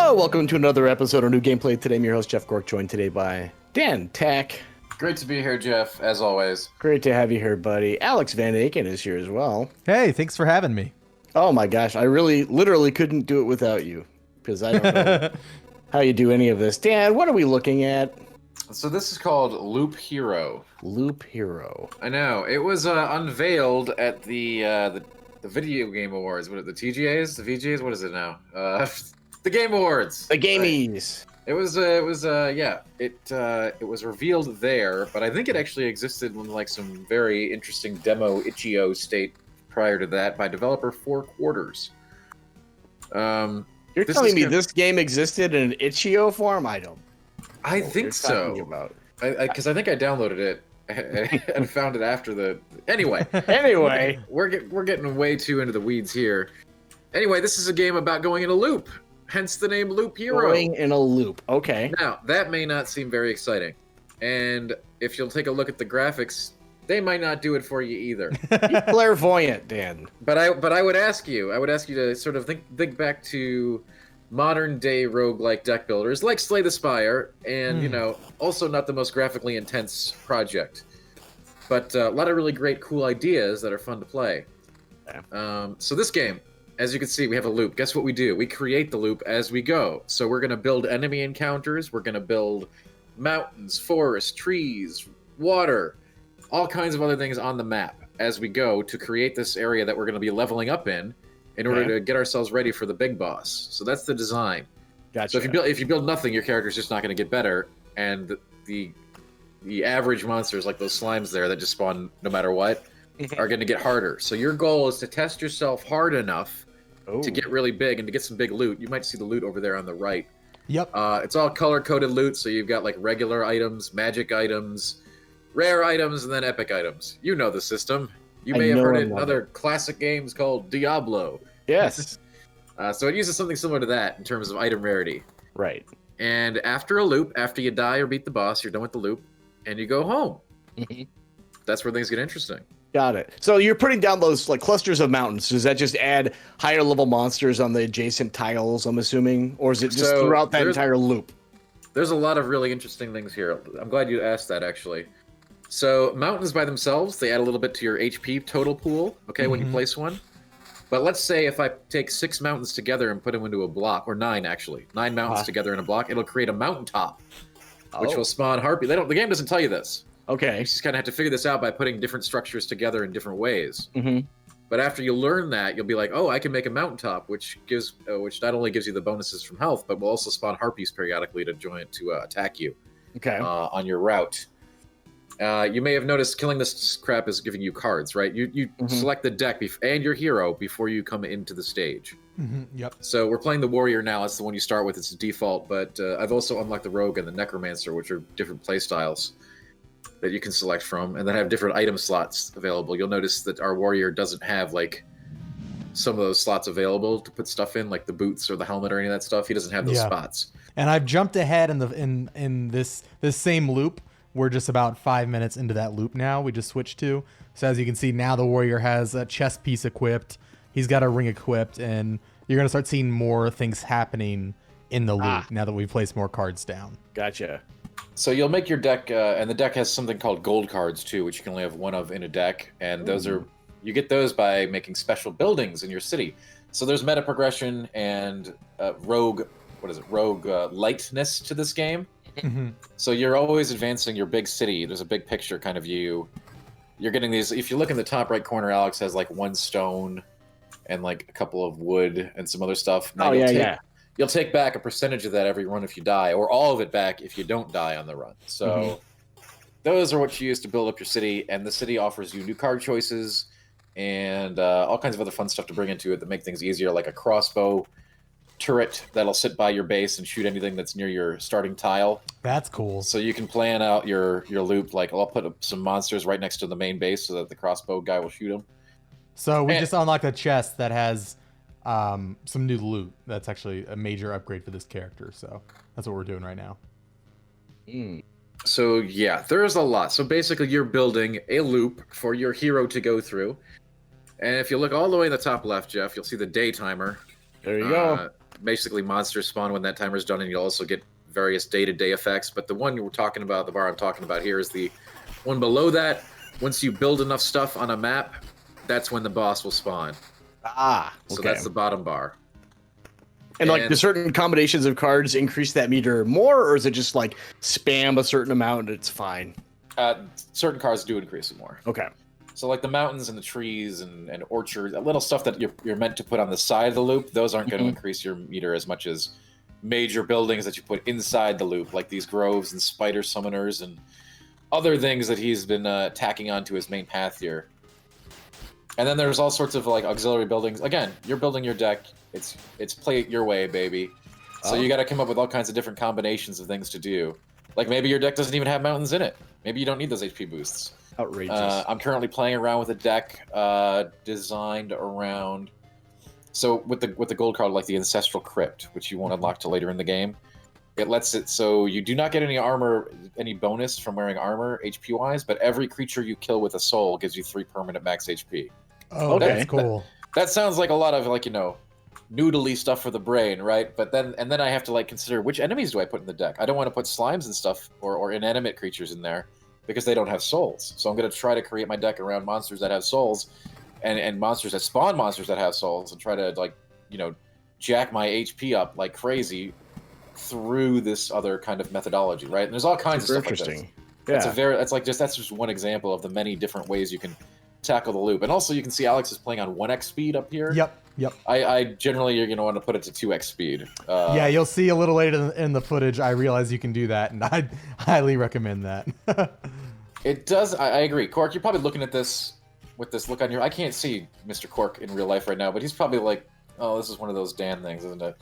Hello, welcome to another episode of New Gameplay. Today I'm your host, Jeff Cork, joined today by Dan, Tack. Great to be here, Jeff, as always. Great to have you here, buddy. Alex Van Aken is here as well. Hey, thanks for having me. Oh my gosh, I really, literally couldn't do it without you, because I don't know how you do any of this. Dan, what are we looking at? So this is called Loop Hero. Loop Hero. I know. It was unveiled at the Video Game Awards. What are the TGAs? The VGAs? What is it now? The Game Awards. The Gamies. It was revealed there, but I think it actually existed in like some very interesting demo itch.io state prior to that by developer 4 Quarters. You're telling me this game existed in an itch.io form? I think so. Because I think I downloaded it and found it after the. Anyway, we're getting way too into the weeds here. Anyway, this is a game about going in a loop, hence the name Loop Hero. Going in a loop. Okay. Now that may not seem very exciting, and if you'll take a look at the graphics, they might not do it for you either. Be clairvoyant, Dan. But I would ask you to sort of think back to modern day roguelike deck builders like Slay the Spire, and also not the most graphically intense project, but a lot of really great cool ideas that are fun to play. So this game, as you can see, we have a loop. Guess what we do? We create the loop as we go. So we're going to build enemy encounters, we're going to build mountains, forests, trees, water, all kinds of other things on the map as we go to create this area that we're going to be leveling up in order to get ourselves ready for the big boss. So that's the design. Gotcha. So if you build nothing, your character's just not going to get better, and the average monsters like those slimes there that just spawn no matter what are going to get harder. So your goal is to test yourself hard enough to get really big and to get some big loot. You might see the loot over there on the right. Yep. It's all color-coded loot, so you've got like regular items, magic items, rare items, and then epic items. You know the system. You may have heard it in other classic games called Diablo. Yes. So it uses something similar to that in terms of item rarity. Right. And after a loop, after you die or beat the boss, you're done with the loop, and you go home. That's where things get interesting. Got it. So you're putting down those like clusters of mountains. Does that just add higher level monsters on the adjacent tiles, I'm assuming? Or is it just throughout that entire loop? There's a lot of really interesting things here. I'm glad you asked that, actually. So mountains by themselves, they add a little bit to your HP total pool, when you place one. But let's say if I take 6 mountains together and put them into a block, or 9 actually, 9 mountains together in a block, it'll create a mountaintop, which will spawn harpy. The game doesn't tell you this. Okay. You just kind of have to figure this out by putting different structures together in different ways. But after you learn that, you'll be like, oh, I can make a mountaintop, which not only gives you the bonuses from health, but will also spawn harpies periodically to attack you on your route. You may have noticed killing this crap is giving you cards, right? You select the deck and your hero before you come into the stage. Yep. So we're playing the warrior now. It's the one you start with. It's the default, but I've also unlocked the rogue and the necromancer, which are different play styles that you can select from, and then have different item slots available. You'll notice that our warrior doesn't have like some of those slots available to put stuff in, like the boots or the helmet or any of that stuff. He doesn't have those spots. And I've jumped ahead in this same loop. We're just about 5 minutes into that loop now. We just switched to. So as you can see, now the warrior has a chest piece equipped. He's got a ring equipped, and you're going to start seeing more things happening in the loop now that we've placed more cards down. Gotcha. So you'll make your deck, and the deck has something called gold cards too, which you can only have one of in a deck. And you get those by making special buildings in your city. So there's meta progression and rogue lightness to this game. So you're always advancing your big city. There's a big picture kind of view. You're getting these. If you look in the top right corner, Alex has like 1 stone and like a couple of wood and some other stuff. Now you'll take back a percentage of that every run if you die, or all of it back if you don't die on the run. So those are what you use to build up your city, and the city offers you new card choices and all kinds of other fun stuff to bring into it that make things easier, like a crossbow turret that'll sit by your base and shoot anything that's near your starting tile. That's cool. So you can plan out your loop, like I'll put up some monsters right next to the main base so that the crossbow guy will shoot them. So we just unlocked a chest that has some new loot. That's actually a major upgrade for this character. So that's what we're doing right now. So yeah, there's a lot. So basically you're building a loop for your hero to go through. And if you look all the way in the top left, Jeff, you'll see the day timer. There you go. basically monsters spawn when that timer's done, and you'll also get various day-to-day effects. But the one we're talking about, the bar I'm talking about here, is the one below that. Once you build enough stuff on a map, that's when the boss will spawn. Okay. So that's the bottom bar. And like, do certain combinations of cards increase that meter more, or is it just like spam a certain amount and it's fine? Certain cards do increase it more. Okay. So like the mountains and the trees and orchards, that little stuff that you're meant to put on the side of the loop, those aren't going to increase your meter as much as major buildings that you put inside the loop, like these groves and spider summoners and other things that he's been tacking onto his main path here. And then there's all sorts of like auxiliary buildings. Again, you're building your deck. It's play it your way, baby. So you got to come up with all kinds of different combinations of things to do. Like maybe your deck doesn't even have mountains in it. Maybe you don't need those HP boosts. Outrageous. I'm currently playing around with a deck designed around. So with the gold card, like the Ancestral Crypt, which you won't unlock till later in the game, it lets it so you do not get any armor, any bonus from wearing armor HP wise, but every creature you kill with a soul gives you 3 permanent max HP. Oh, okay. That's cool. That sounds like a lot of like, noodly stuff for the brain, right? But then I have to like consider which enemies do I put in the deck. I don't want to put slimes and stuff or inanimate creatures in there because they don't have souls. So I'm going to try to create my deck around monsters that have souls and monsters that spawn monsters that have souls and try to like, jack my HP up like crazy through this other kind of methodology, right? And there's all kinds of stuff interesting. Like this. That's just one example of the many different ways you can tackle the loop. And also you can see Alex is playing on 1x speed up here. Yep. I generally, you're going to want to put it to 2x speed. Yeah, you'll see a little later in the footage, I realize you can do that, and I highly recommend that. It does, I agree. Cork, you're probably looking at this with this look on your... I can't see Mr. Cork in real life right now, but he's probably like, oh, this is one of those Dan things, isn't it?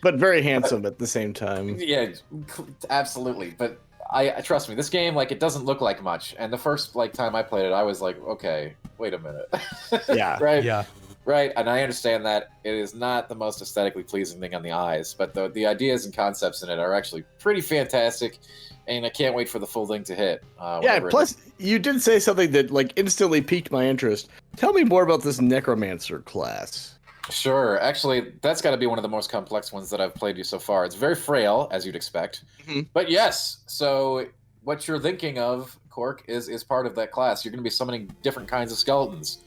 But very handsome at the same time. Yeah, absolutely. But I trust me, this game, like, it doesn't look like much. And the first time I played it, I was like, okay, wait a minute. Yeah. Right? Yeah. Right, and I understand that it is not the most aesthetically pleasing thing on the eyes, but the ideas and concepts in it are actually pretty fantastic, and I can't wait for the full thing to hit. Yeah, plus you did say something that like instantly piqued my interest. Tell me more about this Necromancer class. Sure, actually, that's got to be one of the most complex ones that I've played so far. It's very frail, as you'd expect, but yes, so what you're thinking of, Cork, is part of that class. You're going to be summoning different kinds of skeletons.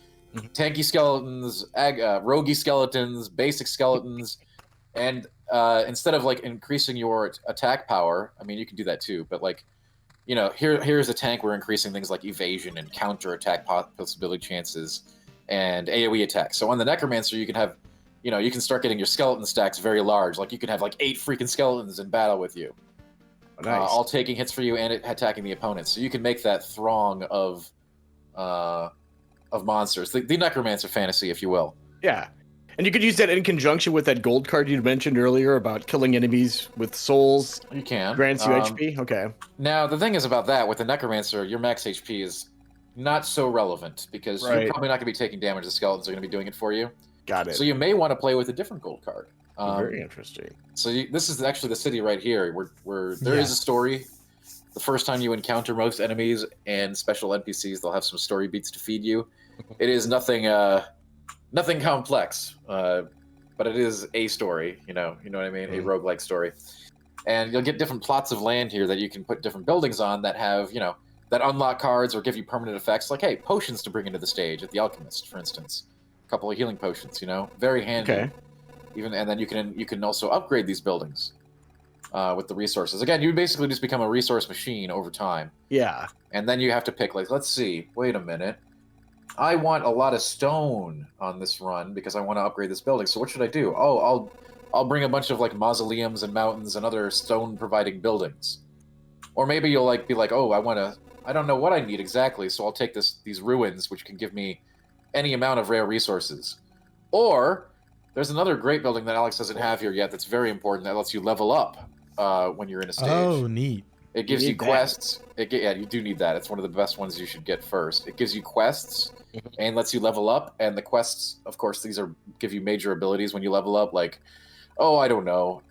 Tanky skeletons, roguey skeletons, basic skeletons, and instead of like increasing your attack power, I mean you can do that too, but like, here's a tank we're increasing things like evasion and counter attack possibility chances and AoE attacks. So on the Necromancer, you can have, you can start getting your skeleton stacks very large. Like you can have like 8 freaking skeletons in battle with you, all taking hits for you and attacking the opponents. So you can make that throng of monsters, the Necromancer fantasy, if you will. Yeah, and you could use that in conjunction with that gold card you mentioned earlier about killing enemies with souls. You can. Grants you HP. Okay. Now the thing is about that with the Necromancer, your max HP is not so relevant because you're probably not going to be taking damage. The skeletons are going to be doing it for you. Got it. So you may want to play with a different gold card. Very interesting. So this is actually the city right here where there is a story. The first time you encounter most enemies and special NPCs, they'll have some story beats to feed you. It is nothing complex, but it is a story, you know what I mean? A roguelike story. And you'll get different plots of land here that you can put different buildings on that have, that unlock cards or give you permanent effects, like, hey, potions to bring into the stage at the Alchemist, for instance. A couple of healing potions, very handy. Okay. And then you can also upgrade these buildings with the resources. Again, you basically just become a resource machine over time. Yeah. And then you have to pick, like, let's see, wait a minute. I want a lot of stone on this run because I want to upgrade this building. So what should I do? Oh, I'll bring a bunch of like mausoleums and mountains and other stone providing buildings. Or maybe you'll like be like, oh, I don't know what I need exactly, so I'll take these ruins, which can give me any amount of rare resources. Or there's another great building that Alex doesn't have here yet that's very important that lets you level up when you're in a stage. Oh, neat. It gives you quests. Yeah, you do need that. It's one of the best ones you should get first. It gives you quests and lets you level up. And the quests, of course, give you major abilities when you level up. Like, oh, I don't know,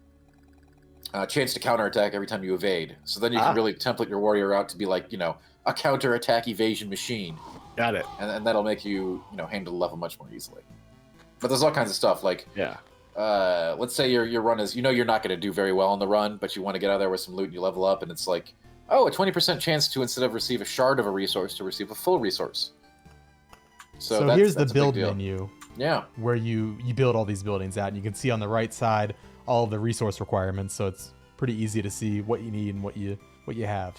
chance to counterattack every time you evade. So then you can really template your warrior out to be like, a counterattack evasion machine. Got it. And that'll make you, handle the level much more easily. But there's all kinds of stuff like, let's say your run is, you're not going to do very well on the run, but you want to get out there with some loot and you level up, and it's like, oh, a 20% chance to, instead of receive a shard of a resource, to receive a full resource. So here's the build menu. Yeah. Where you build all these buildings out, and you can see on the right side all of the resource requirements, so it's pretty easy to see what you need and what you have.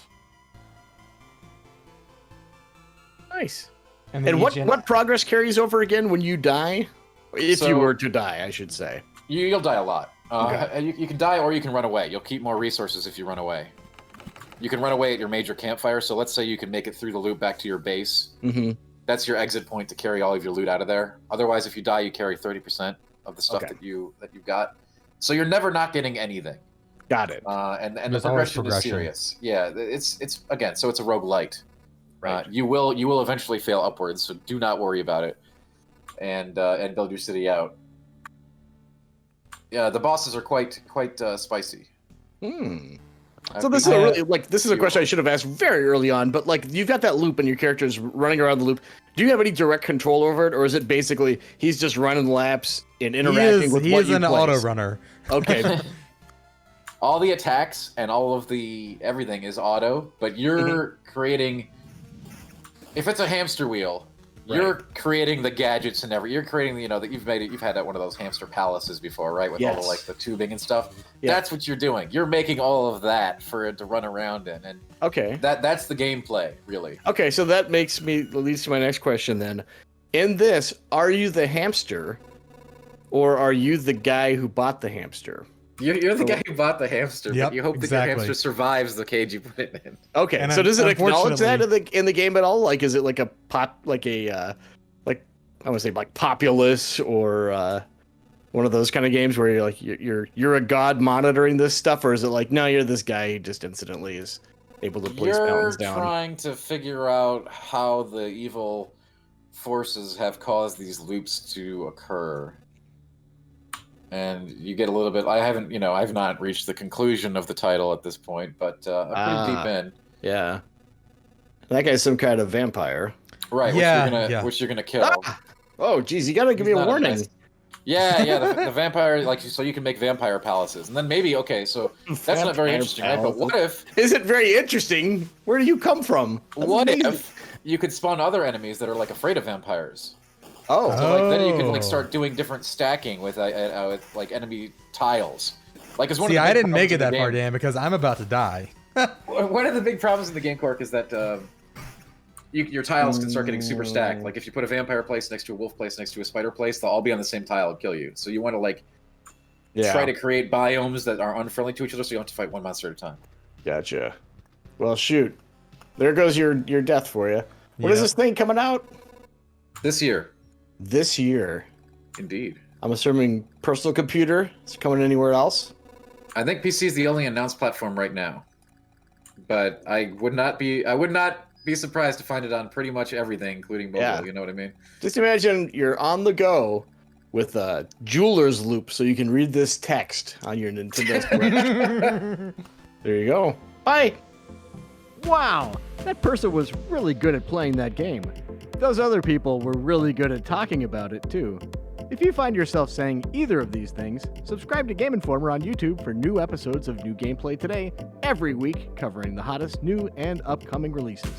Nice. And what progress carries over again when you die? If you were to die, I should say. You'll die a lot. Okay. You can die or you can run away. You'll keep more resources if you run away. You can run away at your major campfire, so let's say you can make it through the loop back to your base. Mm-hmm. That's your exit point to carry all of your loot out of there. Otherwise, if you die, you carry 30% of the stuff that you've got. So you're never not getting anything. Got it. And the progression is serious. Yeah, it's again, so it's a roguelite. Right. You will eventually fail upwards, so do not worry about it. And build your city out. Yeah, the bosses are quite spicy. So this is a question I should have asked very early on, but like you've got that loop and your character's running around the loop. Do you have any direct control over it, or is it basically he's just running laps and interacting with what you place? He is an auto runner. Okay. All the attacks and all of the everything is auto, but you're creating. If it's a hamster wheel, you're creating the gadgets and you're creating that you've had one of those hamster palaces before, right? With all the the tubing and stuff. Yeah. That's what you're doing. You're making all of that for it to run around in, and that's the gameplay, really. Okay, so that leads to my next question then. In this, are you the hamster, or are you the guy who bought the hamster? You're the guy who bought the hamster, but you hope that your hamster survives the cage you put it in. Okay, and so does it acknowledge that in the game at all? Like, is it like a I want to say like Populous or one of those kind of games where you're a god monitoring this stuff, or is it like no, you're this guy who just incidentally is able to place mountains down? You're trying to figure out how the evil forces have caused these loops to occur. And you get a little bit. I've not reached the conclusion of the title at this point, but I'm pretty deep in. Yeah, that guy's some kind of vampire, right? Which you're gonna kill. Oh, geez, you gotta give me a warning. The vampire, so you can make vampire palaces, and then maybe so that's not very interesting, right? But what if? Is it very interesting? Where do you come from? What if you could spawn other enemies that are afraid of vampires? So then you can start doing different stacking with enemy tiles. I didn't make it that far, Dan, because I'm about to die. One of the big problems in the game, Cork, is that your tiles can start getting super stacked. Like if you put a vampire place next to a wolf place next to a spider place, they'll all be on the same tile and kill you. So you want to try to create biomes that are unfriendly to each other, so you don't have to fight one monster at a time. Gotcha. Well, shoot, there goes your death for you. When is this thing coming out? This year. This year. Indeed. I'm assuming personal computer. Is it coming anywhere else? I think PC is the only announced platform right now. But I would not be surprised to find it on pretty much everything, including mobile, you know what I mean? Just imagine you're on the go with a jeweler's loop so you can read this text on your Nintendo Switch. There you go. Bye. Wow, that person was really good at playing that game. Those other people were really good at talking about it, too. If you find yourself saying either of these things, subscribe to Game Informer on YouTube for new episodes of New Gameplay Today every week, covering the hottest new and upcoming releases.